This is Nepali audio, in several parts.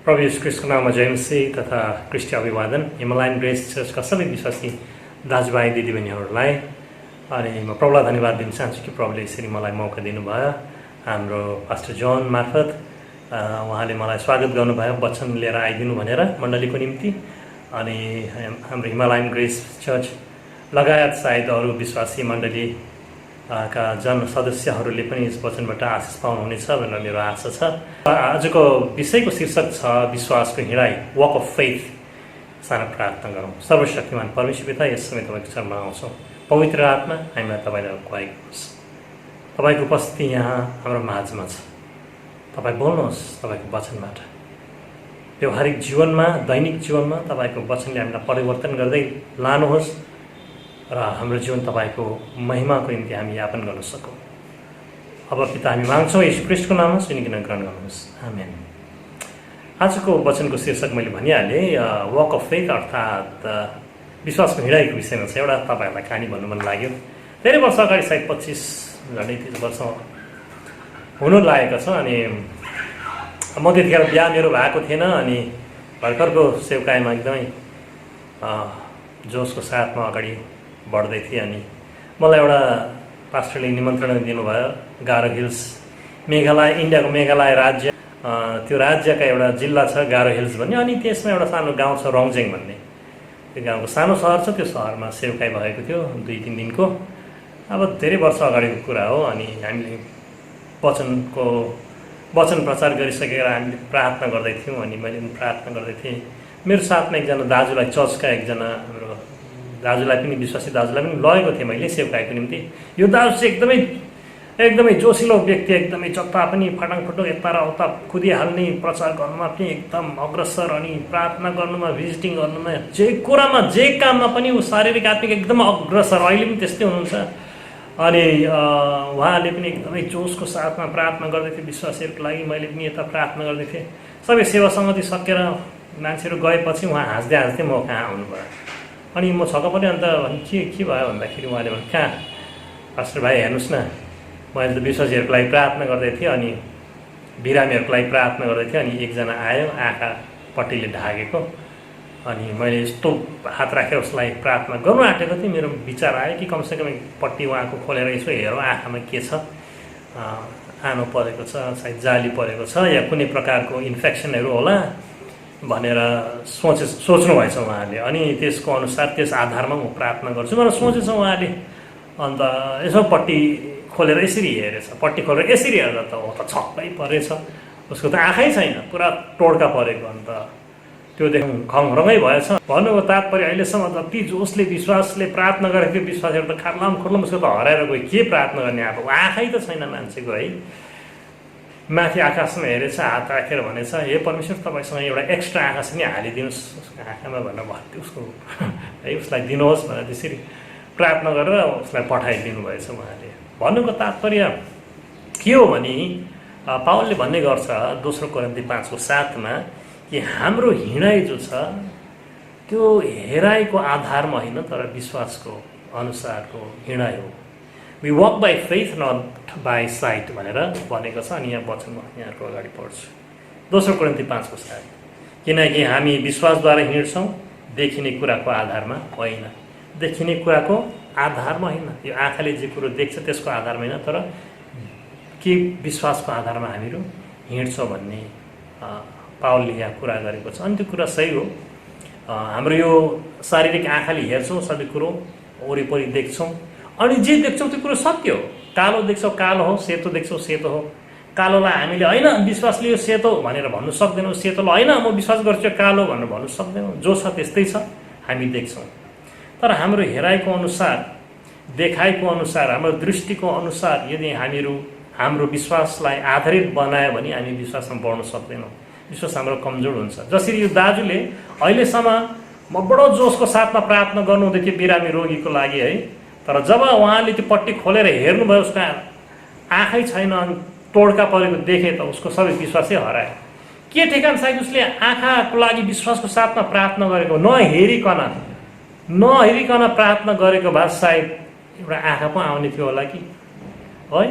प्रभु येशू ख्रीष्टको नाममा जय मसीह तथा क्रिस्टीय अभिवादन। हिमालयन ग्रेस चर्चका सबै विश्वासी दाजुभाइ दिदीबहिनीहरूलाई अनि म प्रभुलाई धन्यवाद दिन चाहन्छु कि प्रभुले यसरी मलाई मौका दिनुभयो। हाम्रो पास्टर जोन मार्फत उहाँले मलाई स्वागत गर्नुभयो वचन लिएर आइदिनु भनेर मण्डलीको निम्ति। अनि हाम्रो हिमालयन ग्रेस चर्च लगायत सायद अरू विश्वासी मण्डली का जन सदस्यहरूले पनि यस वचनबाट आशिष पाउनुहुनेछ भनेर मेरो आशा छ। आजको विषयको शीर्षक छ विश्वासको हिँडाइ, वक अफ फेथ। सानो प्रार्थना गरौँ। सर्वशक्तिमान परमेश्वर पिता, यस समय तपाईँको चरणमा आउँछौँ। पवित्र आत्मा हामीलाई तपाईँले अगुवाई गर्नुहोस्। तपाईँको उपस्थिति यहाँ हाम्रो माझमा छ। तपाईँ बोल्नुहोस् तपाईँको वचनबाट। व्यवहारिक जीवनमा, दैनिक जीवनमा तपाईँको वचनले हामीलाई परिवर्तन गर्दै लानुहोस् र हाम्रो जीवन तपाईँको महिमाको निम्ति हामी यापन गर्न सकौँ। अब पिता हामी माग्छौँ यीशु ख्रीष्टको नाममा सुनिकन ग्रहण गर्नुहोस्। आमेन। आजको वचनको शीर्षक मैले भनिहालेँ, वक अफ फेथ अर्थात् विश्वासको हिँडाइको विषयमा छ। एउटा तपाईँहरूलाई कहानी भन्नु मन लाग्यो। धेरै वर्ष अगाडि सायद 25 झन्डै 30 वर्ष हुनु लागेको छ। अनि म त्यतिखेर बिहा मेरो भएको थिएन। अनि भर्खरको सेवकाईमा एकदमै जोसको साथमा अगाडि बढ्दै थिएँ। अनि मलाई एउटा पास्टरले निमन्त्रण दिनुभयो गारो हिल्स, मेघालय, इन्डियाको मेघालय राज्य। त्यो राज्यका एउटा जिल्ला छ गारो हिल्स भन्ने। अनि त्यसमा एउटा सानो गाउँ छ रङजेङ भन्ने। त्यो गाउँको सानो सहर छ। त्यो सहरमा सेवकाई भएको थियो 2-3 दिनको। अब धेरै वर्ष अगाडिको कुरा हो। अनि हामीले वचन प्रचार गरिसकेर हामीले प्रार्थना गर्दै थियौँ। अनि मैले पनि प्रार्थना गर्दै थिएँ। मेरो साथमा एकजना दाजुलाई, चर्चका एकजना हाम्रो दाजुलाई पनि, विश्वासी दाजुलाई पनि लगेको थिएँ मैले सेवकाईको निम्ति। यो दाजु चाहिँ एकदमै जोसिलो व्यक्ति, एकदमै जता पनि फटाङफुटुङ यता र उता कुदिहाल्ने, प्रचार गर्नुमा पनि एकदम अग्रसर, अनि प्रार्थना गर्नुमा, भिजिटिङ गर्नुमा, जे कुरामा, जे काममा पनि ऊ शारीरिक आत्मिक एकदम अग्रसर। अहिले पनि त्यस्तै हुनुहुन्छ। अनि उहाँले पनि एकदमै जोसको साथमा प्रार्थना गर्दै थिए विश्वासीहरूको लागि। मैले पनि यता प्रार्थना गर्दै थिएँ। सबै सेवा सङ्गति सकेर मान्छेहरू गएपछि उहाँ हाँस्दै हाँस्दै म कहाँ आउनुभयो। अनि म छक्क पऱ्यो। अन्त के भयो भन्दाखेरि उहाँले भने, कहाँ पास्टर भाइ हेर्नुहोस् न, मैले त विश्वासीहरूको लागि प्रार्थना गर्दै थिएँ, अनि बिरामीहरूको लागि प्रार्थना गर्दै थिएँ। अनि एकजना आयो, आँखा पट्टीले ढाकेको। अनि मैले यस्तो हात राखेर उसलाई प्रार्थना गर्नु आँटेको थिएँ। मेरो विचार आयो कि कमसेकम पट्टी उहाँको खोलेर यसो हेरौँ आँखामा के छ, आनो परेको छ, सायद जाली परेको छ, या कुनै प्रकारको इन्फेक्सनहरू होला भनेर सोच्नुभएछ उहाँले। अनि त्यसको अनुसार, त्यस आधारमा म प्रार्थना गर्छु भनेर सोचेछ उहाँले। अन्त यसो पट्टी खोलेर यसरी हेरेछ। पट्टी खोलेर यसरी हेर्दा त हो त छक्कै परेछ। उसको त आँखै छैन, पुरा टोड्का परेको। अन्त त्यो देख्नु खङरङै भएछ। भन्नुको तात्पर्य अहिलेसम्म जति जोसले विश्वासले प्रार्थना गरेको थियो, विश्वासहरू त खार्लाम खुर्लाम उसको त हराएर गयो। के प्रार्थना गर्ने? अब आँखै त छैन मान्छेको है। माथि आकाशमा हेरेछ, हात राखेर भनेछ, हे परमेश्वर तपाईँसँग एउटा एक्स्ट्रा आँखा छ नि, हालिदिनुहोस् उसको आँखामा भनेर भन्थ्यो। उसको है उसलाई दिनुहोस् भनेर त्यसरी प्रार्थना गरेर उसलाई पठाइदिनु भएछ उहाँले। भन्नुको तात्पर्य के हो भने पावलले भन्ने गर्छ 2 कोरिन्थी 5:7 कि हाम्रो हिँडाइ जो छ त्यो हेराइको आधारमा होइन, तर विश्वासको अनुसारको हिँडाइ हो। We walk by faith not by sight भनेर भनेको छ। अनि यहाँ वचन म यहाँको अगाडि पढ्छु 2 कोरिन्थी 5:7। किनकि हामी विश्वासद्वारा हिँड्छौँ, देखिने कुराको आधारमा होइन। देखिने कुराको आधारमा होइन, यो आँखाले जे कुरो देख्छ त्यसको आधारमा होइन, तर के विश्वासको आधारमा हामीहरू हिँड्छौँ भन्ने पावलले यहाँ कुरा गरेको छ। अनि त्यो कुरा सही हो। हाम्रो यो शारीरिक आँखाले हेर्छौँ, सबै कुरो वरिपरि देख्छौँ, अनि जे देख्छौँ त्यो कुरो सत्य हो। कालो देख्छौँ कालो हो, सेतो देख्छौँ सेतो हो। कालोलाई हामीले होइन विश्वासले यो सेतो भनेर भन्नु सक्दैनौँ, सेतोलाई होइन म विश्वास गर्छु कालो भनेर भन्नु सक्दैनौँ। जो छ त्यस्तै छ, हामी देख्छौँ। तर हाम्रो हेराइको अनुसार, देखाइको अनुसार, हाम्रो दृष्टिको अनुसार यदि हामीहरू हाम्रो विश्वासलाई आधारित बनायो भने हामी विश्वासमा बढ्न सक्दैनौँ। विश्वास हाम्रो कमजोर हुन्छ। जसरी यो दाजुले अहिलेसम्म म बडो जोसको साथमा प्रार्थना गर्नुहुँदै थियो बिरामी रोगीको लागि है, तर जब उहाँले त्यो पट्टी खोलेर हेर्नुभयो, उसको आँखै छैन, टोड्का परेको देखे त उसको सबै विश्वासै हरायो। के ठेगान सायद उसले आँखाको लागि विश्वासको साथमा प्रार्थना गरेको, नहेरिकन प्रार्थना गरेको भए सायद एउटा आँखा पो आउने थियो होला कि है,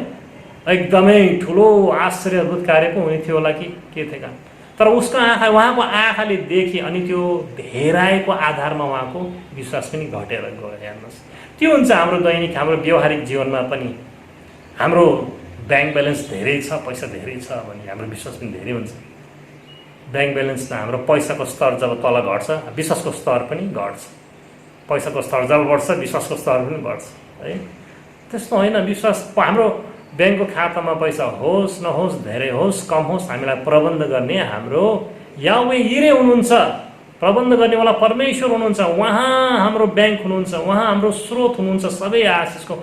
एकदमै ठुलो आश्चर्य अद्भुत कार्य पो हुने थियो होला कि के ठेगान। तर उसको आँखा उहाँको आँखाले देखे अनि त्यो हेराएको आधारमा उहाँको विश्वास पनि घटेर गयो। हेर्नुहोस्, त्यो हुन्छ हाम्रो दैनिक हाम्रो व्यवहारिक जीवनमा पनि। हाम्रो ब्याङ्क ब्यालेन्स धेरै छ, पैसा धेरै छ भने हाम्रो विश्वास पनि धेरै हुन्छ। ब्याङ्क ब्यालेन्स हाम्रो पैसाको स्तर जब तल घट्छ, विश्वासको स्तर पनि घट्छ। पैसाको स्तर जब बढ्छ, विश्वासको स्तर पनि बढ्छ, है। त्यस्तो होइन, विश्वास हाम्रो ब्याङ्कको खातामा पैसा होस् नहोस्, धेरै होस् कम होस्, हामीलाई प्रबन्ध गर्ने हाम्रो याहवे यिरे हुनुहुन्छ। प्रबन्ध गर्नेवाला परमेश्वर हुनुहुन्छ। उहाँ हाम्रो ब्याङ्क हुनुहुन्छ, उहाँ हाम्रो स्रोत हुनुहुन्छ सबै आशिषको।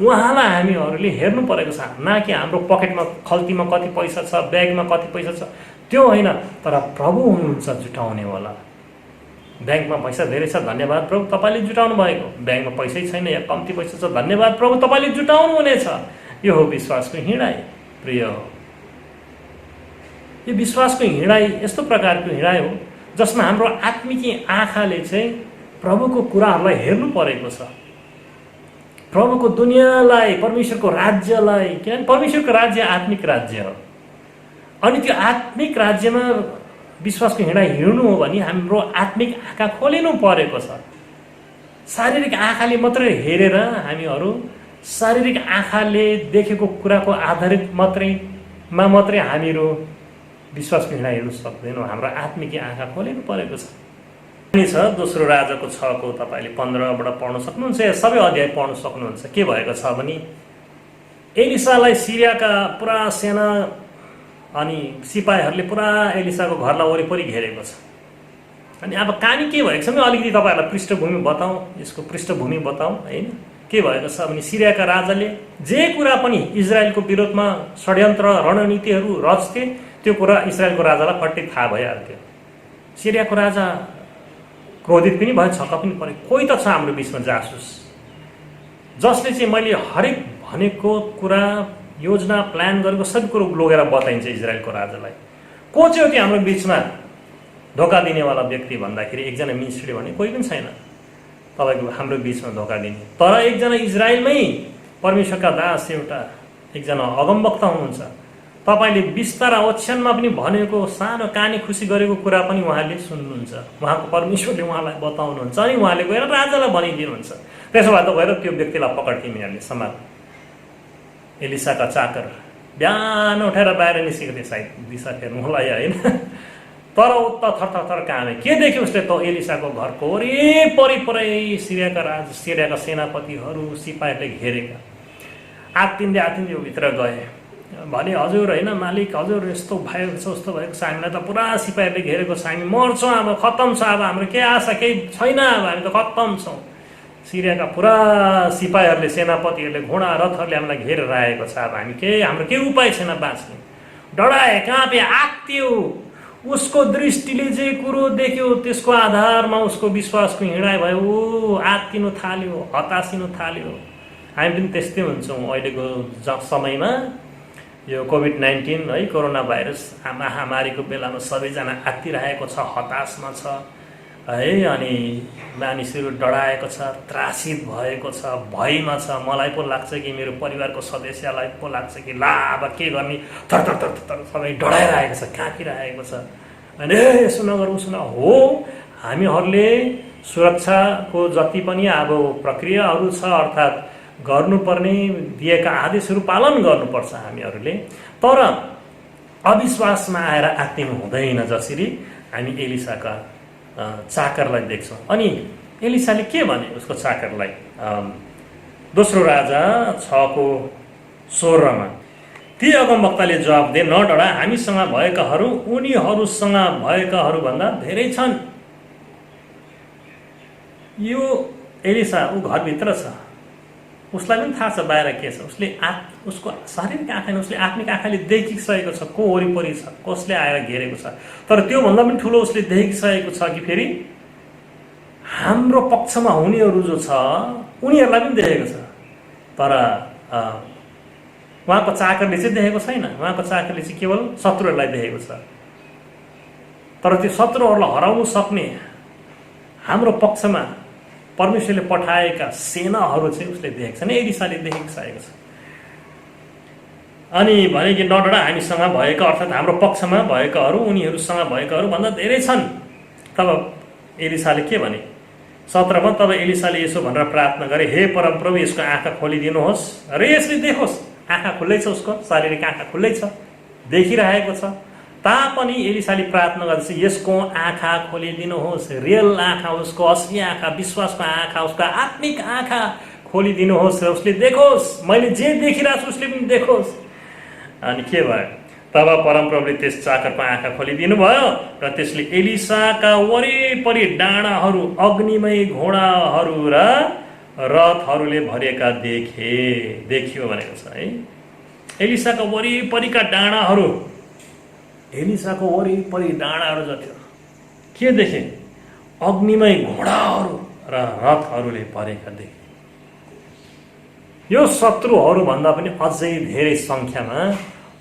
उहाँलाई हामीहरूले हेर्नु परेको छ, न कि हाम्रो पकेटमा खल्तीमा कति पैसा छ, ब्यागमा कति पैसा छ, त्यो होइन। तर प्रभु हुनुहुन्छ जुटाउनेवाला। ब्याङ्कमा पैसा धेरै छ, धन्यवाद प्रभु तपाईँले जुटाउनु भएको। ब्याङ्कमा पैसै छैन या कम्ती पैसा छ, धन्यवाद प्रभु तपाईँले जुटाउनु हुनेछ। यो हो विश्वासको हिँडाइ। प्रिय हो, यो विश्वासको हिँडाइ यस्तो प्रकारको हिँडाइ हो जसमा हाम्रो आत्मिकी आँखाले चाहिँ प्रभुको कुराहरूलाई हेर्नु परेको छ। प्रभुको दुनियाँलाई, परमेश्वरको राज्यलाई, किनभने परमेश्वरको राज्य आत्मिक राज्य हो। अनि त्यो आत्मिक राज्यमा विश्वासको हिँडाइ हिँड्नु हो भने हाम्रो आत्मिक आँखा खोलिनु परेको छ। शारीरिक आँखाले मात्रै हेरेर हामीहरू शारीरिक आँखाले देखेको कुराको आधारित मात्रै हामीहरू विश्वासको हिँडाइ हिँड्नु सक्दैनौँ। हाम्रो आत्मिक आँखा खोलिनु परेको छ। दोस्रो राजाको 6 को तपाईँले 15बाट पढ्न सक्नुहुन्छ, या सबै अध्याय पढ्न सक्नुहुन्छ। के भएको छ भने एलिसालाई सिरियाका पुरा सेना अनि सिपाहीहरूले पुरा एलिसाको घरलाई वरिपरि घेरेको छ। अनि अब कहानी के भएको छ भने अलिकति तपाईँहरूलाई पृष्ठभूमि बताउँ, यसको पृष्ठभूमि बताउँ, होइन। के भएको छ भने सिरियाका राजाले जे कुरा पनि इजरायलको विरोधमा षड्यन्त्र रणनीतिहरू रच्थे, त्यो कुरा इजरायलको राजालाई फट्टै थाहा भइहाल्थ्यो। सिरियाको राजा क्रोधित पनि भयो, छक्क पनि पऱ्यो। कोही त छ हाम्रो बिचमा जासुस जसले चाहिँ मैले हरेक भनेको कुरा, योजना, प्लान गरेको सबै कुरो लगेर बताइन्छ इजरायलको राजालाई। को चाहिँ हो त्यो हाम्रो बिचमा धोका दिनेवाला व्यक्ति भन्दाखेरि एकजना मिनिस्ट्रीले भने कोही पनि छैन तपाईँको हाम्रो बिचमा धोका दिने। तर एकजना इजरायलमै परमेश्वरका दास एकजना अगमवक्ता हुनुहुन्छ। तपाईँले बिस्तारा ओछ्यानमा पनि भनेको सानो कानी खुसी गरेको कुरा पनि उहाँले सुन्नुहुन्छ। उहाँको परमेश्वरले उहाँलाई बताउनुहुन्छ अनि उहाँले गएर राजालाई भनिदिनुहुन्छ। त्यसो भए त गएर त्यो व्यक्तिलाई पकड तिमीहरूले समात। एलिसाका चाकर बिहान उठेर बाहिर निस्केको थिए, सायद दिशा फेर्नुलाई, होइन। तर उता थरथर कामे के देख्यो उसले त एलिसाको घरको वरिपरि पुरै सिरियाका सेनापतिहरू सिपाहीहरूले घेरेका। आत्तिँदै भित्र गए भने हजुर होइन मालिक, हजुर यस्तो भएको छ उस्तो भएको छ, हामीलाई त पुरा सिपाहीहरूले घेरेको छ, हामी मर्छौँ, अब खत्तम छ, अब हाम्रो के आशा केही छैन, अब हामी त खत्तम छौँ। सिरियाका पुरा सिपाहीहरूले सेनापतिहरूले घोडा रथहरूले हामीलाई घेरेर आएको छ, अब हाम्रो केही उपाय छैन बाँच्ने। डराए, काँपे, आत्तियो। उसको दृष्टिले जे कुरो देख्यो त्यसको आधारमा उसको विश्वासको हिँडाइ भयो। ऊ आत्तिनु थाल्यो, हतासिनु थाल्यो। हामी पनि त्यस्तै हुन्छौँ अहिलेको समयमा। यो कोभिड-19 है, कोरोना भाइरस महामारीको बेलामा सबैजना आत्तिरहेको छ, हताशमा छ, है। अनि मानिसहरू डराएको छ, त्रासित भएको छ, भयमा छ। मलाई पो लाग्छ कि मेरो परिवारको सदस्यलाई पो लाग्छ कि ला अब के गर्ने, थर सबै डराइरहेको छ, काँपिरहेको छ। अनि यसो नगर उसो न हो। हामीहरूले सुरक्षाको जति पनि अब प्रक्रियाहरू छ, अर्थात् गर्नुपर्ने दिएका आदेशहरू पालन गर्नुपर्छ हामीहरूले। तर अविश्वासमा आएर आत्तिनु हुँदैन। जसरी हामी एलिसाका चाकरलाई देख्छौँ। अनि एलिसाले के भने उसको चाकरलाई, दोस्रो राजा 6 को 16 ती अगमवक्ताले जवाब दिए, नडरा, हामीसँग भएकाहरू उनीहरूसँग भएकाहरू भन्दा धेरै छन्। यो एलिसा ऊ घरभित्र छ, उसलाई पनि थाहा छ बाहिर के छ। उसको शारीरिक आँखाले, उसले आत्मिक आँखाले देखिसकेको छ को वरिपरि छ, कसले आएर घेरेको छ। तर त्योभन्दा पनि ठुलो उसले देखिसकेको छ कि फेरि हाम्रो पक्षमा हुनेहरू जो छ उनीहरूलाई पनि देखेको छ। तर उहाँको चाकरले चाहिँ देखेको छैन। उहाँको चाकरले चाहिँ केवल शत्रुहरूलाई देखेको छ। तर त्यो शत्रुहरूलाई हराउनु सक्ने हाम्रो पक्षमा परमेश्वरले पठाएका सेनाहरू चाहिँ उसले देखेको छ, एलिसाले देखिसकेको छ। अनि भने कि नडरा हामीसँग भएका अर्थात् हाम्रो पक्षमा भएकाहरू उनीहरूसँग भएकाहरू भन्दा धेरै छन्। तब एलिसाले के भने 17मा, तब एलिसाले यसो भनेर प्रार्थना गरे, हे परमप्रभु यसको आँखा खोलिदिनुहोस् र यसले देखोस्। आँखा खुल्लै छ, उसको शारीरिक आँखा खुल्लै छ, देखिरहेको छ। तापनि एलिसाले प्रार्थना गर्दैछ, यसको आँखा खोलिदिनुहोस्, रियल आँखा, उसको असली आँखा, विश्वासको आँखा, उसको आत्मिक आँखा खोलिदिनुहोस् र उसले देखोस्, मैले जे देखिरहेको छु उसले पनि देखोस्। अनि के भयो? तब परमप्रभुले त्यस चाकरको आँखा खोलिदिनु भयो र त्यसले एलिसाका वरिपरि डाँडाहरू, अग्निमय घोडाहरू र रथहरूले भरिएका देखियो भनेको छ है। एलिसाका वरिपरिका डाँडाहरू, एलिसाको वरिपरि डाँडाहरू जति के देखे? अग्निमय घोडाहरू र रथहरूले भरेका देखे। यो शत्रुहरू भन्दा पनि अझै धेरै सङ्ख्यामा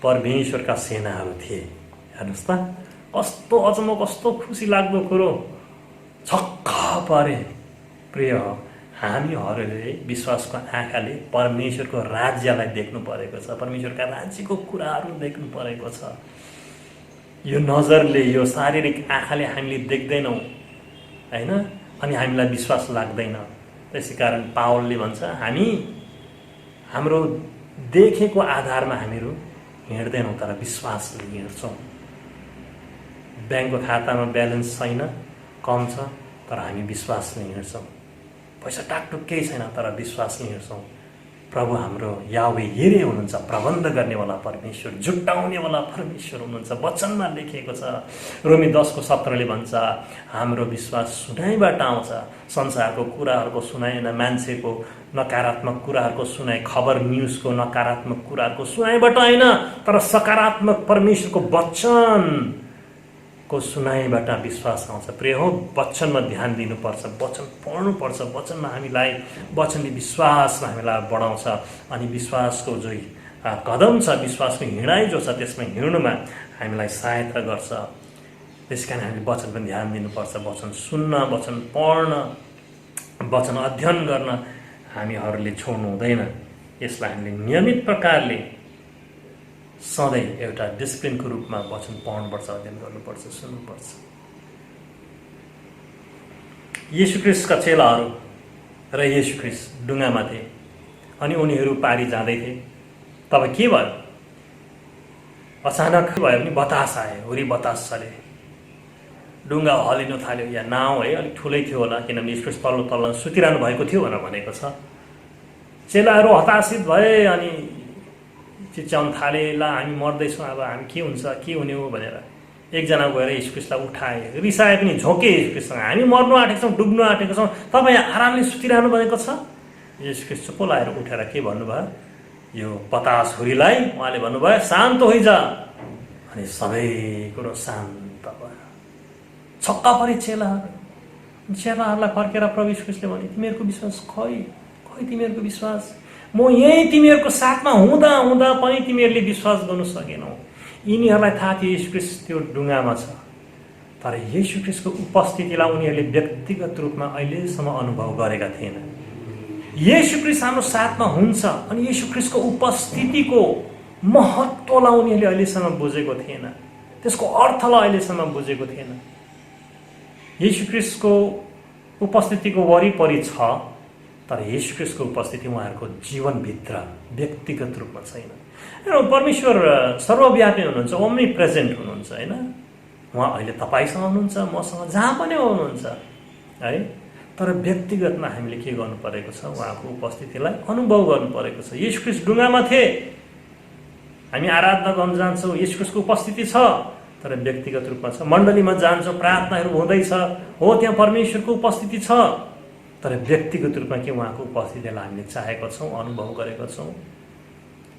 परमेश्वरका सेनाहरू थिए। हेर्नुहोस् त, कस्तो अचम्म, कस्तो खुसी लाग्दो कुरो। छक्क परे। प्रिय, हामीहरूले विश्वासको आँखाले परमेश्वरको राज्यलाई देख्नु परेको छ, परमेश्वरका राज्यको कुराहरू देख्नु परेको छ। यो नजरले, यो शारीरिक आँखाले हामीले देख्दैनौँ होइन, अनि हामीलाई विश्वास लाग्दैन। त्यसै कारण पावलले भन्छ, हाम्रो देखेको आधारमा हामीहरू हिँड्दैनौँ, तर विश्वासले हिँड्छौँ। ब्याङ्कको खातामा ब्यालेन्स छैन, कम छ, तर हामी विश्वासले हिँड्छौँ। पैसा टाकटुक केही छैन, तर विश्वासले हिँड्छौँ। प्रभु हाम्रो यावे हेरे हुनुहुन्छ, प्रबन्ध गर्नेवाला परमेश्वर, जुटाउनेवाला परमेश्वर हुनुहुन्छ। वचनमा लेखिएको छ। रोमी 10:17ले भन्छ, हाम्रो विश्वास सुनाइबाट आउँछ। संसारको कुराहरूको सुनाइ होइन, मान्छेको नकारात्मक कुराहरूको सुनाइ, खबर न्युजको नकारात्मक कुराहरूको सुनाइबाट होइन, तर सकारात्मक परमेश्वरको वचनको सुनाइबाट विश्वास आउँछ। प्रिय हो, वचनमा ध्यान दिनुपर्छ, वचन पढ्नुपर्छ। वचनमा हामीलाई, वचनले विश्वासमा हामीलाई बढाउँछ अनि विश्वासको जो कदम छ, विश्वासको हिँडाइ जो छ, त्यसमा हिँड्नुमा हामीलाई सहायता गर्छ। त्यस कारण हामीले वचनमा ध्यान दिनुपर्छ। वचन सुन्न, वचन पढ्न, वचन अध्ययन गर्न हामीहरूले छोड्नु हुँदैन। यसलाई हामीले नियमित प्रकारले सधैँ एउटा डिसिप्लिनको रूपमा वचन पढ्नुपर्छ, अध्ययन गर्नुपर्छ, सुन्नुपर्छ। येशू ख्रीष्टका चेलाहरू र येशू ख्रीष्ट डुङ्गामा थिए अनि उनीहरू पारी जाँदै थिए। तब के भयो? अचानक भयो भने बतास आयो, हुरी बतास चले, डुङ्गा हलिनु थाल्यो। या नाउँ है अलिक ठुलै थियो होला, किनभने येशू ख्रीष्ट तल्लो तल्लो सुतिरहनु भएको थियो भनेर भनेको छ। चेलाहरू हताशित भए अनि चिच्याउन थाले, ला हामी मर्दैछौँ, अब हामी के हुन्छ, के हुने हो भनेर। एकजना गएर येशू ख्रीष्टलाई उठाए, रिसाए पनि झोके येशू ख्रीष्टसँग, हामी मर्नु आँटेको छौँ, डुब्नु आँटेको छौँ, तपाईँ आरामले सुतिरहनु भएको छ। येशू ख्रीष्ट चुप्प लाएर उठेर के भन्नुभयो? यो बतास हुरीलाई उहाँले भन्नुभयो, शान्त होइजा, अनि सबै कुरो शान्त भयो। छक्क परे चेलाहरूलाई फर्केर प्रभु येशू ख्रीष्टले भने, तिमीहरूको विश्वास खै तिमीहरूको विश्वास? म यही तिमीहरूको साथमा हुँदा हुँदा पनि तिमीहरूले विश्वास गर्नु सकेनौ। यिनीहरूलाई थाहा थियो येशू ख्रीष्ट त्यो डुङ्गामा छ, तर येशू ख्रीष्टको उपस्थितिलाई उनीहरूले व्यक्तिगत रूपमा अहिलेसम्म अनुभव गरेका थिएन। येशू ख्रीष्ट हाम्रो साथमा हुन्छ अनि येशू ख्रीष्टको उपस्थितिको महत्त्वलाई उनीहरूले अहिलेसम्म बुझेको थिएन, त्यसको अर्थलाई अहिलेसम्म बुझेको थिएन। येशू ख्रीष्टको उपस्थितिको वरिपरि छ, तर येशू ख्रीष्टको उपस्थिति उहाँहरूको जीवनभित्र व्यक्तिगत रूपमा छैन। परमेश्वर सर्वव्यापी हुनुहुन्छ, ओम्नी प्रेजेन्ट हुनुहुन्छ होइन। उहाँ अहिले तपाईँसँग हुनुहुन्छ, मसँग जहाँ पनि हुनुहुन्छ है, तर व्यक्तिगतमा हामीले के गर्नु परेको छ? उहाँको उपस्थितिलाई अनुभव गर्नु परेको छ। येशू ख्रीष्ट डुङ्गामा थिए, हामी आराधना गर्न जान्छौँ, येशू ख्रीष्टको उपस्थिति छ, तर व्यक्तिगत रूपमा छ। मण्डलीमा जान्छौँ, प्रार्थनाहरू हुँदैछ, हो त्यहाँ परमेश्वरको उपस्थिति छ, तर व्यक्तिगत रूपमा के उहाँको उपस्थितिलाई हामीले चाहेका छौँ, अनुभव गरेका छौँ?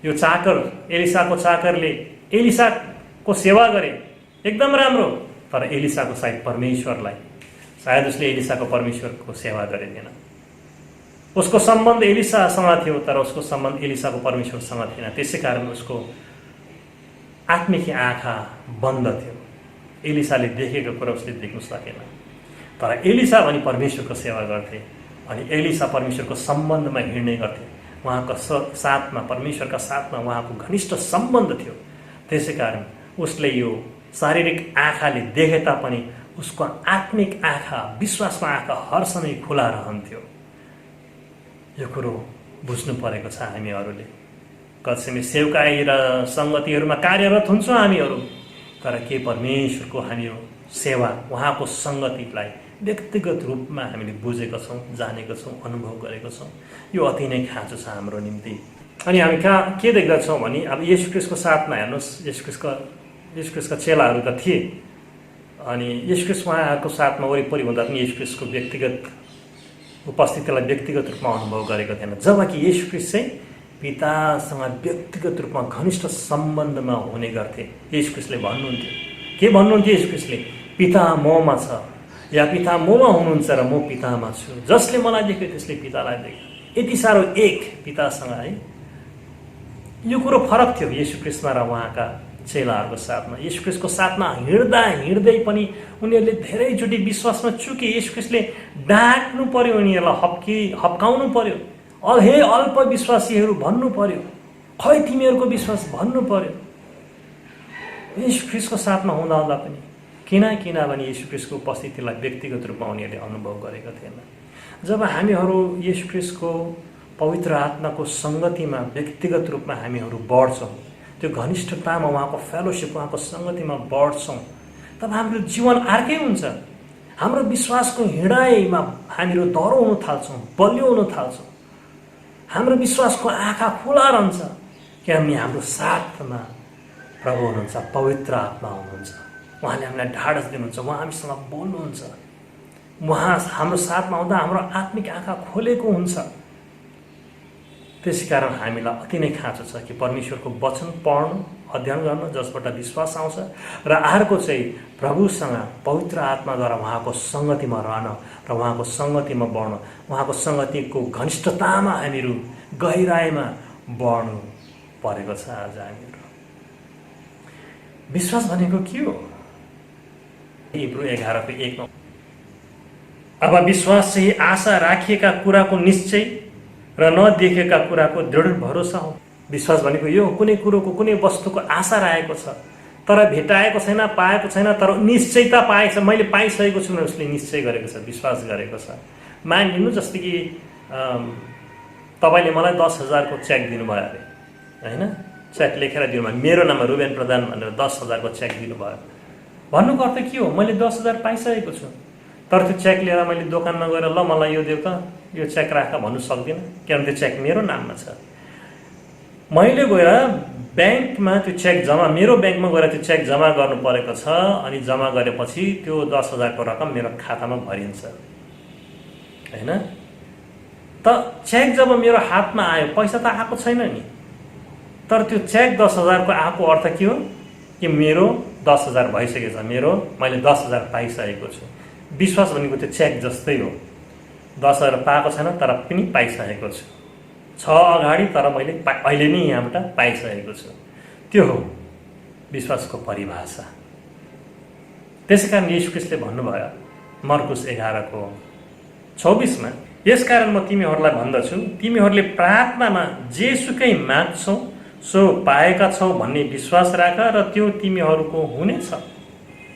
यो चाकर, एलिसाको चाकरले एलिसाको सेवा गरे, एकदम राम्रो, तर एलिसाको सायद परमेश्वरलाई, सायद उसले एलिसाको परमेश्वरको सेवा गरेन। उसको सम्बन्ध एलिसासँग थियो, तर उसको सम्बन्ध एलिसाको परमेश्वरसँग थिएन। त्यसै कारण उसको आत्मिक आँखा बन्द थियो। एलिसाले देखेको कुरा उसले देख्न सकेन, तर एलिसा भने परमेश्वरको सेवा गर्थे अनि एलिसा परमेश्वरको सम्बन्धमा हिँड्ने गर्थे। उहाँको साथमा, परमेश्वरका साथमा उहाँको घनिष्ठ सम्बन्ध थियो। त्यसै कारण उसले यो शारीरिक आँखाले देखे तापनि उसको आत्मिक आँखा, विश्वासको आँखा हर समय खुला रहन्थ्यो। यो कुरो बुझ्नु परेको छ हामीहरूले। कतिसम्म सेवकाई र सङ्गतिहरूमा कार्यरत हुन्छौँ हामीहरू, तर के परमेश्वरको हामीहरू सेवा, उहाँको सङ्गतिलाई व्यक्तिगत रूपमा हामीले बुझेका छौँ, जानेका छौँ, अनुभव गरेका छौँ? यो अति नै खाँचो छ हाम्रो निम्ति। अनि हामी कहाँ के देख्दछौँ भने अब येशू ख्रीष्टको साथमा हेर्नुहोस्, येशू ख्रीष्टका चेलाहरू त थिए, अनि येशू ख्रीष्ट उहाँहरूको साथमा वरिपरि हुँदा पनि येशू ख्रीष्टको व्यक्तिगत उपस्थितिलाई व्यक्तिगत रूपमा अनुभव गरेको थिएन। जबकि येशू ख्रीष्ट चाहिँ पितासँग व्यक्तिगत रूपमा घनिष्ठ सम्बन्धमा हुने गर्थे। येशू ख्रीष्टले भन्नुहुन्थ्यो, के भन्नुहुन्थ्यो येशू ख्रीष्टले? पिता ममा छ या पिता ममा हुनुहुन्छ र म पितामा छु। जसले मलाई देख्यो त्यसले पितालाई देख्यो। यति साह्रो एक पितासँग है। यो कुरो फरक थियो येशू ख्रीष्टमा र उहाँका चेलाहरूको साथमा। येशू ख्रीष्टको साथमा हिँड्दा हिँड्दै पनि उनीहरूले धेरैचोटि विश्वासमा चुके। येशू ख्रीष्टले डाँट्नु पर्यो, उनीहरूलाई हप्काउनु पर्यो। हे अल्प विश्वासीहरू भन्नु पर्यो, खै तिमीहरूको विश्वास भन्नु पर्यो येशू ख्रीष्टको साथमा हुँदा हुँदा पनि। किनभने येशू ख्रीष्टको उपस्थितिलाई व्यक्तिगत रूपमा उनीहरूले अनुभव गरेका थिएन। जब हामीहरू येशू ख्रीष्टको पवित्र आत्माको सङ्गतिमा व्यक्तिगत रूपमा हामीहरू बढ्छौँ, त्यो घनिष्ठतामा, उहाँको फेलोसिप, उहाँको सङ्गतिमा बढ्छौँ, तब हाम्रो जीवन अर्कै हुन्छ। हाम्रो विश्वासको हिँडाइमा हामीहरू दह्रो हुन थाल्छौँ, बलियो हुन थाल्छौँ। हाम्रो विश्वासको आँखा खुला रहन्छ किनभने हाम्रो साथमा प्रभु हुनुहुन्छ, पवित्र आत्मा हुनुहुन्छ। उहाँले हामीलाई ढाडस दिनुहुन्छ, उहाँ हामीसँग बोल्नुहुन्छ। उहाँ हाम्रो साथमा हुँदा हाम्रो आत्मिक आँखा खोलेको हुन्छ। त्यसै कारण हामीलाई अति नै खाँचो छ कि परमेश्वरको वचन पढ्नु, अध्ययन गर्नु, जसबाट विश्वास आउँछ, र अर्को चाहिँ प्रभुसँग पवित्र आत्माद्वारा उहाँको सङ्गतिमा रहन र उहाँको सङ्गतिमा बढ्नु, उहाँको सङ्गतिको घनिष्ठतामा हामीहरू गहिराइमा बढ्नु परेको छ। आज हामीहरू विश्वास भनेको के हो? हिब्रू 11:1 अब विश्वास चाहिँ आशा राखिएका कुराको निश्चय र नदेखेका कुराको दृढ भरोसा हो। विश्वास भनेको यो कुनै कुरोको, कुनै वस्तुको आशा राखेको छ, तर भेटाएको छैन, पाएको छैन, तर निश्चयता पाएको छ। मैले पाइसकेको छु भने उसले निश्चय गरेको छ, विश्वास गरेको छ। मानिलिनु जस्तै कि तपाईँले मलाई 10,000 को चेक दिनुभयो अरे, होइन? चेक लेखेर दिनुभयो, मेरो नाममा रुबेन प्रधान भनेर 10,000 को चेक दिनुभयो। भन्नुको अर्थ के हो? मैले 10,000 पाइसकेको छु, तर त्यो चेक लिएर मैले दोकानमा गएर ल मलाई यो देऊ त, यो चेक राख भन्नु सक्दिनँ, किनभने त्यो चेक मेरो नाममा छ। मैले गएर ब्याङ्कमा त्यो चेक जम्मा, मेरो ब्याङ्कमा गएर त्यो चेक जम्मा गर्नु परेको छ, अनि जम्मा गरेपछि त्यो 10,000 को रकम मेरो खातामा भरिन्छ, होइन? त चेक जब मेरो हातमा आयो, पैसा त आएको छैन नि, तर त्यो चेक 10,000 को आएको अर्थ के हो? कि मेरो 10,000 भइसकेको छ, मैले 10,000 पाइसकेको छु। विश्वास भनेको त्यो चेक जस्तै हो। 10,000 पाएको छैन, तर पनि पाइसकेको छु। छ अगाडि, तर मैले अहिले नै यहाँबाट पाइसकेको छु। त्यो हो विश्वासको परिभाषा। त्यसै कारण येशू ख्रीष्टले भन्नुभयो मर्कुस 11:24 यसकारण म तिमीहरूलाई भन्दछु, तिमीहरूले प्रार्थनामा जेसुकै माग्छौ सो पाएका छौ भन्ने विश्वास राख र त्यो तिमीहरूको हुनेछ।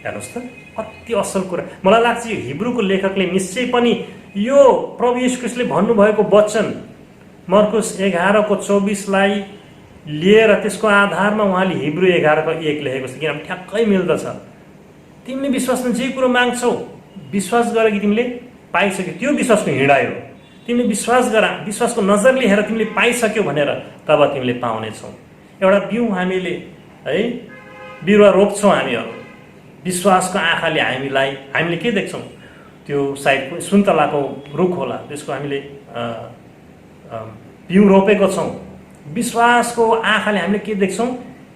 हेर्नुहोस् त, अति असल कुरा। मलाई लाग्छ यो हिब्रूको लेखकले निश्चय पनि यो प्रभु येशू ख्रीष्टले भन्नुभएको वचन मर्कुस 11:24 लिएर त्यसको आधारमा उहाँले हिब्रू 11:1 लेखेको छ, किनभने ठ्याक्कै मिल्दछ। तिमीले विश्वासमा जे कुरो माग्छौ, विश्वास गर कि तिमीले पाइसक्यो, त्यो विश्वासको हिँडाइ हो। तिमीले विश्वास गर, विश्वासको नजरले हेर तिमीले पाइसक्यो भनेर, तब तिमीले पाउनेछौ। एउटा बिउ हामीले है बिरुवा रोप्छौँ हामीहरू, विश्वासको आँखाले हामीले के देख्छौँ? त्यो सायद सुन्तलाको रुख होला, त्यसको हामीले बिउ रोपेको छौँ। विश्वासको आँखाले हामीले के देख्छौँ?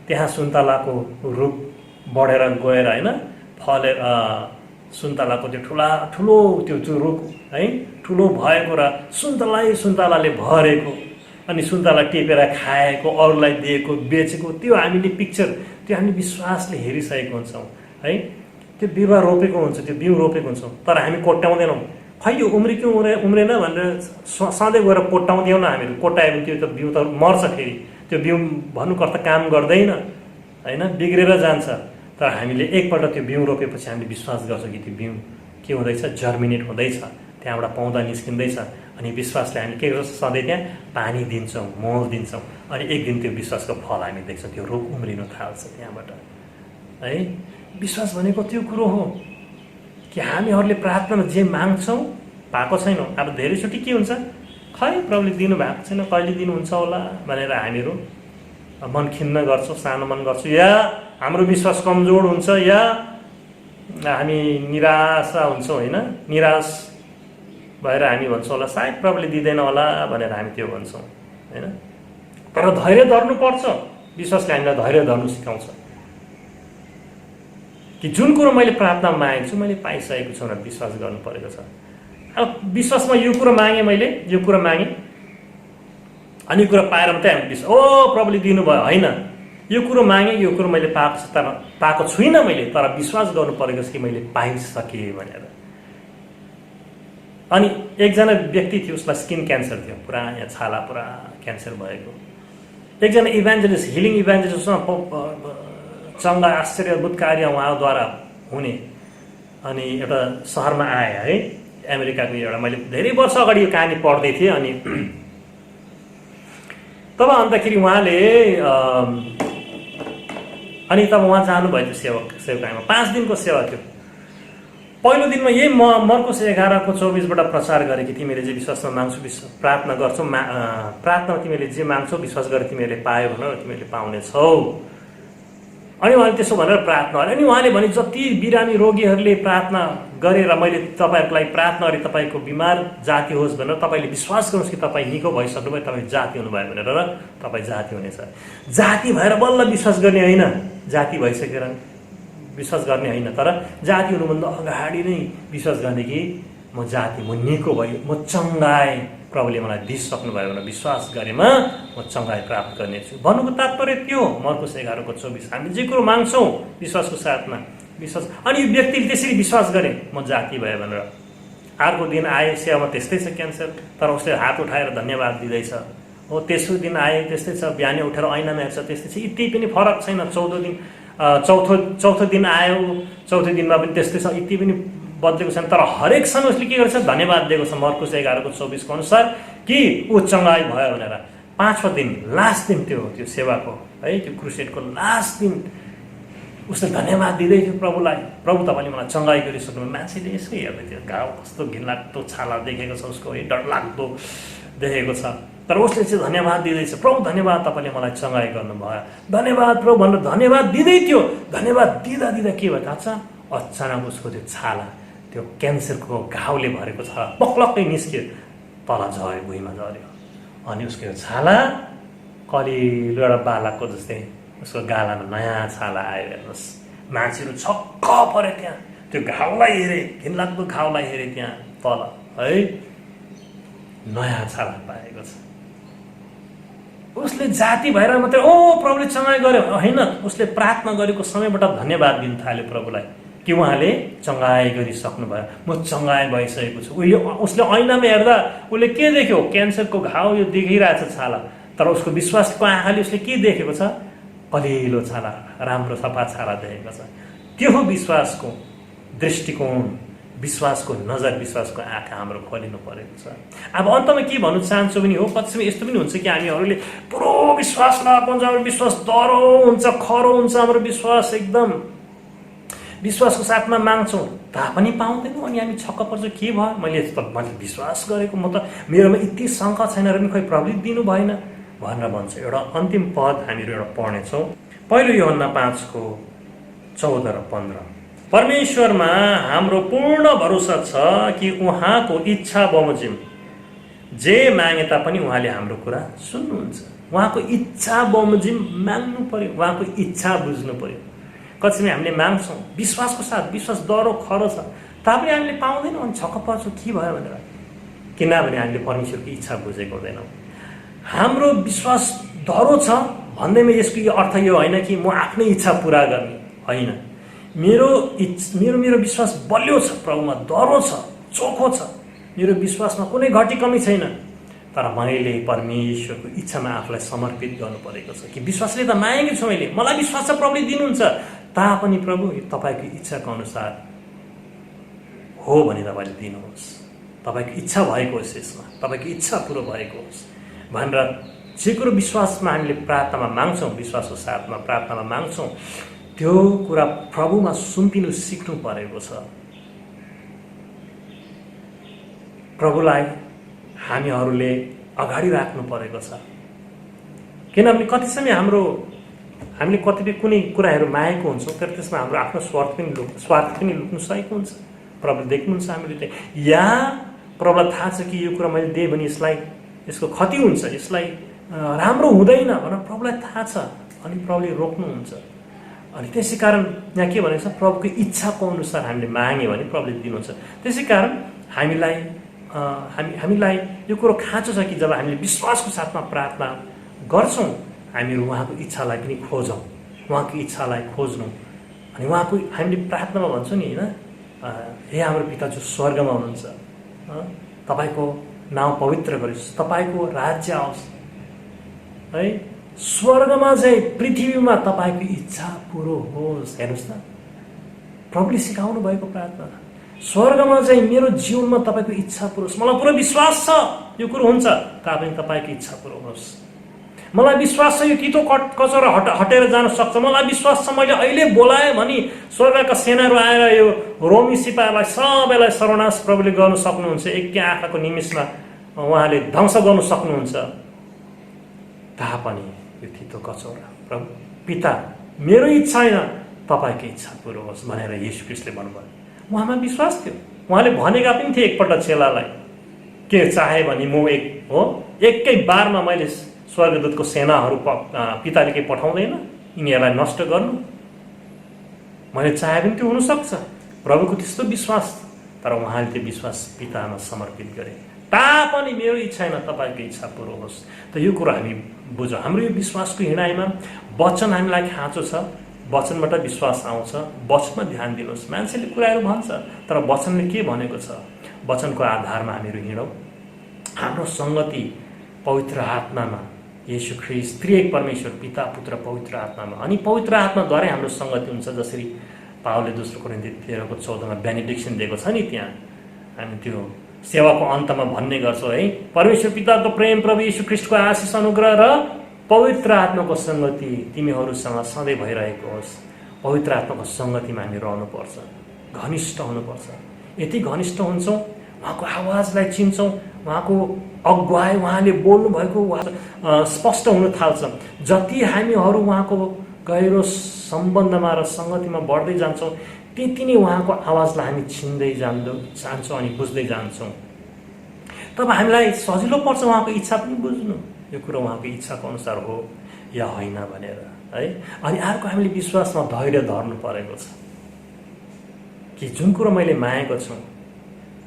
त्यहाँ सुन्तलाको रुख बढेर गएर, होइन, फलेर सुन्तलाको त्यो ठुलो त्यो रुख है ठुलो भएको र सुन्तलाले भरेको, अनि सुन्तला टिपेर खाएको, अरूलाई दिएको, बेचेको, त्यो हामीले पिक्चर, त्यो हामीले विश्वासले हेरिसकेको हुन्छौँ है। त्यो बिरुवा रोपेको हुन्छ, त्यो बिउ रोपेको हुन्छौँ, तर हामी कोट्याउँदैनौँ। खै यो उम्रेन भनेर सधैँ गएर कोट्टाउँदैनौँ न हामीहरू। कोट्टायो भने त्यो त बिउ त मर्छ, फेरि त्यो बिउ भन्नुको अर्थ काम गर्दैन होइन, बिग्रेर जान्छ। तर हामीले एकपल्ट त्यो बिउ रोपेपछि हामीले विश्वास गर्छौँ कि त्यो बिउ के हुँदैछ, जर्मिनेट हुँदैछ, त्यहाँबाट पौधा निस्किँदैछ। अनि विश्वासले हामी के गर्छौँ, सधैँ त्यहाँ पानी दिन्छौँ, मल दिन्छौँ, अनि एक दिन त्यो विश्वासको फल हामी देख्छौँ, त्यो रुख उम्रिन थाल्छ त्यहाँबाट है। विश्वास भनेको त्यो कुरो हो कि हामीहरूले प्रार्थनामा जे माग्छौँ पाएको छैनौँ। अब धेरैचोटि के हुन्छ, खै प्रभुले दिनुभएको छैन, कहिले दिनुहुन्छ होला भनेर हामीहरू मन खिन्न गर्छौँ, सानो मन गर्छौँ, या हाम्रो विश्वास कमजोर हुन्छ, या हामी निराशा हुन्छौँ होइन, निराश भएर हामी भन्छौँ होला सायद प्रभुले दिँदैन होला भनेर हामी त्यो भन्छौँ होइन। तर धैर्य धर्नुपर्छ। विश्वासले हामीलाई धैर्य धर्नु सिकाउँछ कि जुन कुरो मैले प्रार्थनामा मागेको छु मैले पाइसकेको छु भनेर विश्वास गर्नु परेको छ। अब विश्वासमा यो कुरो मागेँ, मैले यो कुरो मागेँ अनि यो कुरो पाएर मात्रै हामी विश्वास, ओ प्रभुले दिनुभयो होइन, यो कुरो मागेँ, यो कुरो मैले पाएको छ, तर पाएको छुइनँ मैले, तर विश्वास गर्नु परेको छ कि मैले पाइसकेँ भनेर। अनि एकजना व्यक्ति थियो, उसलाई स्किन क्यान्सर थियो, पुरा यहाँ छाला पुरा क्यान्सर भएको। एकजना इभान्जेलिस्ट, हिलिङ इभान्जेलिस्टसँग चङ्गा आश्चर्य अद्भुत कार्य उहाँद्वारा हुने अनि एउटा सहरमा आए है, अमेरिकाको एउटा, मैले धेरै वर्ष अगाडि यो कहानी पढ्दै थिएँ। अनि तब अन्तखेरि उहाँले अनि तब उहाँ जानुभयो त्यो सेवकाईमा, 5 दिनको सेवा थियो। पहिलो दिनमा यही मर्कुस 11:24बाट प्रचार गरे कि तिमीले जे विश्वासमा माग्छौ, प्रार्थना गर्छौ, प्रार्थनामा तिमीले जे माग्छौ विश्वास गरेर तिमीले पायो भनेर तिमीले पाउनेछौ। अनि उहाँले त्यसो भनेर प्रार्थना गरे। अनि उहाँले भने जति बिरामी रोगीहरूले प्रार्थना गरेर मैले तपाईँहरूको लागि प्रार्थना गरेँ, तपाईँको बिमार जाति होस् भनेर तपाईँले विश्वास गर्नुहोस् कि तपाईँ निको भइसक्नुभयो, तपाईँ जाति हुनुभयो भनेर, र तपाईँ जाति हुनेछ। जाति भएर बल्ल विश्वास गर्ने होइन, जाति भइसकेर विश्वास गर्ने होइन, तर जाति हुनुभन्दा अगाडि नै विश्वास गर्ने कि म जाति, म निको भयो, म चङ्गाए, प्रभुले मलाई दिइसक्नुभयो भनेर विश्वास गरेमा म चङ्गाई प्राप्त गर्नेछु भन्नुको तात्पर्य त्यो हो। मर्कुस 11:24 हामीले जे कुरो माग्छौँ विश्वासको साथमा विश्वास। अनि यो व्यक्तिले त्यसरी विश्वास गरे म जाति भयो भनेर। अर्को दिन आए, सेवामा त्यस्तै छ क्यान्सर, तर उसले हात उठाएर धन्यवाद दिँदैछ। हो तेस्रो दिन आए, त्यस्तै छ, बिहानै उठेर ऐनामा हेर्छ, त्यस्तै छ, यति पनि फरक छैन। चौथो दिन आयो, चौथो दिनमा पनि त्यस्तै छ, यति पनि बदलेको छैन। तर हरेक समय उसले के गर्छ, धन्यवाद दिएको छ मर्कुस 11:24 अनुसार कि ऊ चङ्गाई भयो भनेर। 5औं दिन, लास्ट दिन त्यो सेवाको है, त्यो क्रुसेडको लास्ट दिन उसले धन्यवाद दिँदै थियो प्रभुलाई, प्रभु तपाईँले मलाई चङ्गाई गरिसक्नु। मान्छेले यसो हेर्दै थियो, घाउ कस्तो घिनलाग्दो छाला देखेको छ उसको, है डरलाग्दो देखेको छ, तर उसले चाहिँ धन्यवाद दिँदैछ, प्रभु धन्यवाद तपाईँले मलाई चङ्गाई गर्नुभयो, धन्यवाद प्रभु भनेर धन्यवाद दिँदै थियो। धन्यवाद दिँदा दिँदा के भयो थाहा छ, अचानक उसको त्यो छाला त्यो क्यान्सरको घाउले भरेको छाला पक्लक्कै निस्क्यो, तल झऱ्यो, भुइँमा झऱ्यो। अनि उसको छाला कलिलो एउटा बालकको जस्तै उसको गालामा नयाँ छाला आयो। हेर्नुहोस्, मान्छेहरू छक्क परे त्यहाँ, त्यो घाउलाई हेरे, घिनलाग्दो घाउलाई हेरे त्यहाँ तल है, नयाँ छाला पाएको छ। उसले जाति भएर मात्रै ओ प्रभुले चङ्गाई गर्यो होइन, उसले प्रार्थना गरेको समयबाट धन्यवाद दिन थाल्यो प्रभुलाई कि उहाँले चङ्गाई गरिसक्नु भयो, म चङ्गाई भइसकेको छु। उसले ऐनामा हेर्दा उसले के देख्यो, क्यान्सरको घाउ यो देखिरहेछ छाला, तर उसको विश्वासको आँखाले उसले के देखेको छ, कलिलो छाला, राम्रो सफा छाला देखेको छ। त्यो हो विश्वासको दृष्टिकोण, विश्वासको नजर, विश्वासको आँखा हाम्रो खोलिनु परेको छ। अब अन्तमा के भन्नु चाहन्छु पनि हो, पछिमा यस्तो पनि हुन्छ कि हामीहरूले पुरो विश्वास लगाएको हुन्छ, हाम्रो विश्वास दह्रो हुन्छ, खरो हुन्छ, हाम्रो विश्वास एकदम विश्वासको साथमा माग्छौँ तापनि पाउँदैनौँ। अनि हामी छक्क पर्छौँ, के भयो, मैले विश्वास गरेको, म त मेरोमा यति शङ्का छैन र पनि खोइ प्रभुले दिनु भएन भनेर भन्छ। एउटा अन्तिम पद हामीहरू एउटा पढ्नेछौँ, 1 यूहन्ना 5:14 र 15। परमेश्वरमा हाम्रो पूर्ण भरोसा छ कि उहाँको इच्छा बमोजिम जे मागे तापनि उहाँले हाम्रो कुरा सुन्नुहुन्छ। उहाँको इच्छा बमोजिम माग्नु पर्यो, उहाँको इच्छा बुझ्नु पर्यो। कतिसम्म हामीले माग्छौँ विश्वासको साथ, विश्वास दह्रो खरो छ, तापनि हामीले पाउँदैनौँ, अनि छक्क पर्छौँ के भयो भनेर, किनभने हामीले परमेश्वरको इच्छा बुझेको हुँदैनौँ। हाम्रो विश्वास दह्रो छ भन्दैमा यसको यो अर्थ यो होइन कि म आफ्नै इच्छा पुरा गर्ने होइन। मेरो विश्वास बलियो छ प्रभुमा, दह्रो छ, चोखो छ, मेरो विश्वासमा कुनै घटी कमी छैन, तर मैले परमेश्वरको इच्छामा आफूलाई समर्पित गर्नु परेको छ। कि विश्वासले त मागेको छु मैले, मलाई विश्वास छ प्रभुले दिनुहुन्छ, तापनि प्रभु तपाईँको इच्छाको अनुसार हो भने तपाईँले दिनुहोस्, तपाईँको इच्छा भएको होस्, यसमा तपाईँको इच्छा पुरो भएको होस् भनेर जे कुरो विश्वासमा हामीले प्रार्थनामा माग्छौँ, विश्वासको साथमा प्रार्थनामा माग्छौँ, त्यो कुरा प्रभुमा सुम्पिनु सिक्नु परेको छ। प्रभुलाई हामीहरूले अगाडि राख्नु परेको छ। किनभने कति समय हामीले कतिपय कुनै कुराहरू मागेको हुन्छौँ, तर त्यसमा हाम्रो आफ्नो स्वार्थ पनि लुक्नु सकेको हुन्छ। प्रभु देख्नुहुन्छ हामीले चाहिँ, या प्रभुलाई थाहा छ कि यो कुरा मैले दिएँ भने यसको क्षति हुन्छ, यसलाई राम्रो हुँदैन भनेर प्रभुलाई थाहा छ, अनि प्रभुले रोक्नुहुन्छ। अनि त्यसै कारण यहाँ के भनेको छ, प्रभुको इच्छाको अनुसार हामीले माग्यो भने प्रभुले दिनुहुन्छ। त्यसै कारण हामीलाई यो कुरो खाँचो छ कि जब हामीले विश्वासको साथमा प्रार्थना गर्छौँ, हामीहरू उहाँको इच्छालाई पनि खोजौँ, उहाँको इच्छालाई खोज्नु। अनि उहाँको हामीले प्रार्थनामा भन्छौँ नि, होइन, हे हाम्रो पिता जो स्वर्गमा हुनुहुन्छ, तपाईँको नाउँ पवित्र गरियोस्, तपाईँको राज्य आओस्, है, स्वर्गमा चाहिँ पृथ्वीमा तपाईँको इच्छा पुरो होस्। हेर्नुहोस् न, प्रभुले सिकाउनु भएको प्रार्थना, स्वर्गमा चाहिँ मेरो जीवनमा तपाईँको इच्छा पुरो होस्। मलाई पुरो विश्वास छ यो कुरो हुन्छ, तापनि तपाईँको इच्छा पुरो होस्। मलाई विश्वास छ यो तितो कचौरा हटेर जान सक्छ, मलाई विश्वास छ मैले अहिले बोलाएँ भने स्वर्गका सेनाहरू आएर यो रोमी सिपाहीलाई सबैलाई सर्वनाश प्रभुले गर्नु सक्नुहुन्छ, एकै आँखाको निमिषमा उहाँले ध्वंस गर्नु सक्नुहुन्छ। तापनि यो तितो कचौरा प्रभु पिता मेरो इच्छा होइन तपाईँको इच्छा पुरो होस् भनेर येशू ख्रीष्टले भन्नुभयो। उहाँमा विश्वास थियो। उहाँले भनेका पनि थिए एकपल्ट चेलालाई, के चाहे भने म एकै बारमा मैले स्वर्गदूतको सेनाहरू पिताले केही पठाउँदैन यिनीहरूलाई नष्ट गर्नु, मैले चाहे पनि त्यो हुनसक्छ। प्रभुको त्यस्तो विश्वास, तर उहाँले त्यो विश्वास पितामा समर्पित गरे। तापनि मेरो इच्छा होइन तपाईँको इच्छा पुरो होस्। त यो कुरो हामी बुझौँ। हाम्रो यो विश्वासको हिँडाइमा वचन हामीलाई खाँचो छ, वचनबाट विश्वास आउँछ, वचनमा ध्यान दिनुहोस्। मान्छेले कुराहरू भन्छ, तर वचनले के भनेको छ, वचनको आधारमा हामीहरू हिँडौँ। हाम्रो सङ्गति पवित्र आत्मामा, येशू ख्रीष्ट त्रिएक परमेश्वर पिता पुत्र पवित्र आत्मामा, अनि पवित्र आत्माद्वारै हाम्रो सङ्गति हुन्छ। जसरी पावलले 2 कोरिन्थी 13:14 बेनिडिक्सन दिएको छ नि, त्यहाँ हामी त्यो सेवाको अन्तमा भन्ने गर्छौँ, है, परमेश्वर पिताको प्रेम, प्रभु येशू ख्रीष्टको आशिष अनुग्रह र पवित्र आत्माको सङ्गति तिमीहरूसँग सधैँ भइरहेको होस्। पवित्र आत्माको सङ्गतिमा हामी रहनुपर्छ, घनिष्ठ हुनुपर्छ। यति घनिष्ठ हुन्छौँ, उहाँको आवाजलाई चिन्छौँ, उहाँको अगुवाई, उहाँले बोल्नु भएको स्पष्ट हुन थाल्छ। जति हामीहरू उहाँको गहिरो सम्बन्धमा र सङ्गतिमा बढ्दै जान्छौँ, त्यति नै उहाँको आवाजलाई हामी चिन्दै जान्छौँ अनि बुझ्दै जान्छौँ। तब हामीलाई सजिलो पर्छ उहाँको इच्छा पनि बुझ्नु, यो कुरो उहाँको इच्छाको अनुसार हो या होइन भनेर, है। अनि अर्को हामीले विश्वासमा धैर्य धर्नु परेको छ कि जुन कुरो मैले मागेको छु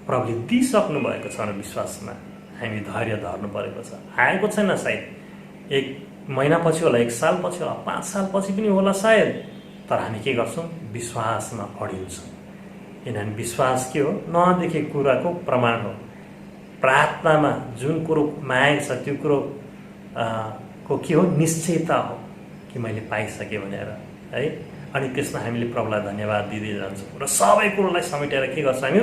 प्रभुले दिइसक्नु भएको छ र विश्वासमा हामी धैर्य धर्नु परेको छ। आएको छैन सायद 1 महिनापछि होला, 1 सालपछि होला, 5 सालपछि पनि होला सायद, तर हामी के गर्छौँ, विश्वासमा अडिन्छौँ। किनभने विश्वास के हो, नदेखेको कुराको प्रमाण हो। प्रार्थनामा जुन कुरो मागेको छ त्यो कुरो को के हो, निश्चयता हो कि मैले पाइसकेँ भनेर, है। अनि त्यसमा हामीले प्रभुलाई धन्यवाद दिँदै जान्छौँ र सबै कुरोलाई समेटेर के गर्छौँ, हामी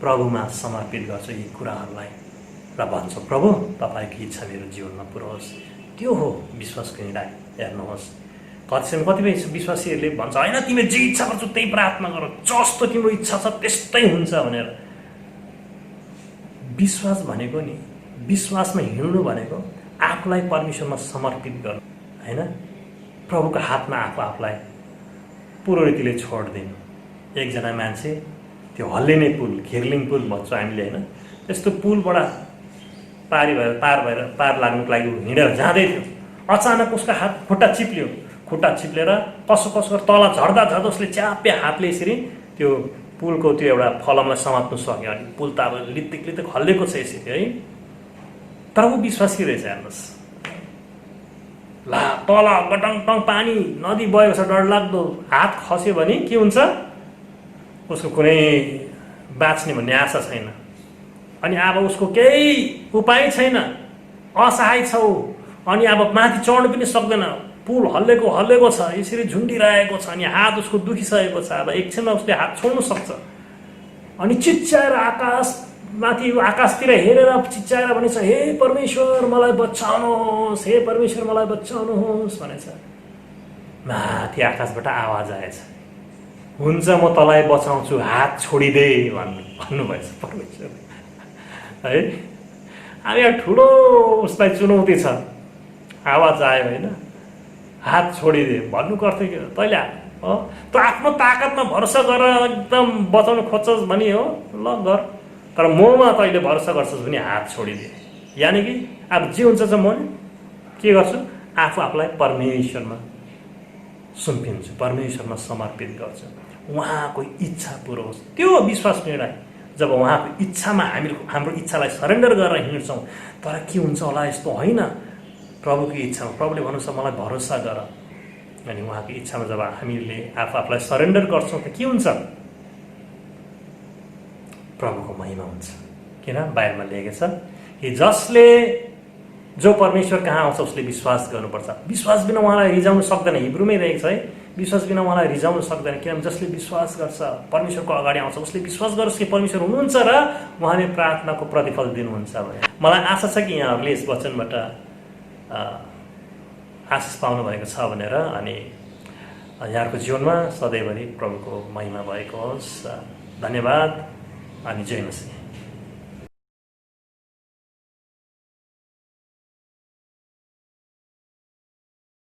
प्रभुमा समर्पित गर्छौँ यी कुराहरूलाई र भन्छौँ, प्रभु तपाईँको इच्छा मेरो जीवनमा पुरो होस्। त्यो हो विश्वासको हिँडाइ। हेर्नुहोस्, कतिपय विश्वासीहरूले भन्छ, होइन तिमीले जे इच्छा गर्छौ त्यही प्रार्थना गर, जस्तो तिम्रो इच्छा छ त्यस्तै हुन्छ भनेर। विश्वास भनेको नि, विश्वासमा हिँड्नु भनेको आफूलाई परमेश्वरमा समर्पित गर्नु, होइन, प्रभुको हातमा आफूलाई पुरो रीतिले छोडिदिनु। एकजना मान्छे त्यो हल्लिने पुल, घिर्लिङ पुल भन्छौँ हामीले, होइन, त्यस्तो पुलबाट पार लाग्नुको लागि हिँडेर जाँदै थियो। अचानक उसको खुट्टा चिप्लेर कसो तल झर्दा उसले च्याप्पे हातले यसरी त्यो पुलको त्यो एउटा फलमलाई समात्नु सक्यो। अनि पुल त अब लित्तिक हल्लेको छ यसरी, है, तर ऊ विश्वासी रहेछ। हेर्नुहोस्, ला तल गटङटङ पानी नदी बगेको छ, डरलाग्दो, हात खस्यो भने के हुन्छ, उसको कुनै बाँच्ने भन्ने आशा छैन। अनि अब उसको केही उपाय छैन, असहाय छ ऊ, अनि अब माथि चढ्नु पनि सक्दैन, पुल हल्लेको हल्लेको छ, यसरी झुन्डिरहेको छ, अनि हात उसको दुखिसकेको छ। अब एकछिनमा उसले हात छोड्नु सक्छ अनि चिच्चाएर आकाशमाथि आकाशतिर हेरेर चिच्चाएर भनेछ, हे परमेश्वर मलाई बचाउनुहोस्, हे परमेश्वर मलाई बचाउनुहोस् भनेछ। माथि आकाशबाट आवाज आएछ, हुन्छ म तँलाई बचाउँछु, हात छोडिदे भन्नुभएछ परमेश्वर है। अब यहाँ ठुलो उसलाई चुनौती छ, आवाज आयो होइन, हात छोडिदे भन्नुको अर्थ के हो? तैँले तँ आफ्नो ताकतमा भरोसा गरेर एकदम बचाउनु खोज्छस् भने हो, ल गर, तर ममा तैँले भरोसा गर्छस् भने हात छोडिदे। यानि कि अब जे हुन्छ चाहिँ म के गर्छु, आफू आफूलाई परमेश्वरमा सुम्पिन्छु, परमेश्वरमा समर्पित गर्छु, उहाँको इच्छा पुरो होस्। त्यो विश्वास निर्णय जब उहाँको इच्छामा हाम्रो इच्छालाई सरेन्डर गरेर हिँड्छौँ, तर के हुन्छ होला यस्तो होइन, प्रभुको इच्छामा प्रभुले भन्नुहुन्छ मलाई भरोसा गर, अनि उहाँको इच्छामा जब हामीले आफूलाई सरेन्डर गर्छौँ त के हुन्छ, प्रभुको महिमा हुन्छ। किन बाइबलमा लेखेको छ कि जसले जो परमेश्वर कहाँ आउँछ उसले विश्वास गर्नुपर्छ, विश्वास बिना उहाँलाई रिजाउनु सक्दैन। हिब्रूमै रहेको छ है, विश्वास बिना उहाँलाई रिजाउनु सक्दैन, किनभने जसले विश्वास गर्छ परमेश्वरको अगाडि आउँछ उसले विश्वास गरोस् कि परमेश्वर हुनुहुन्छ र उहाँले प्रार्थनाको प्रतिफल दिनुहुन्छ भने। मलाई आशा छ कि यहाँहरूले यस वचनबाट आशिष पाउनु भएको छ भनेर, अनि यहाँहरूको जीवनमा सधैँभरि प्रभुको महिमा भएको होस्। धन्यवाद अनि जय मसीह।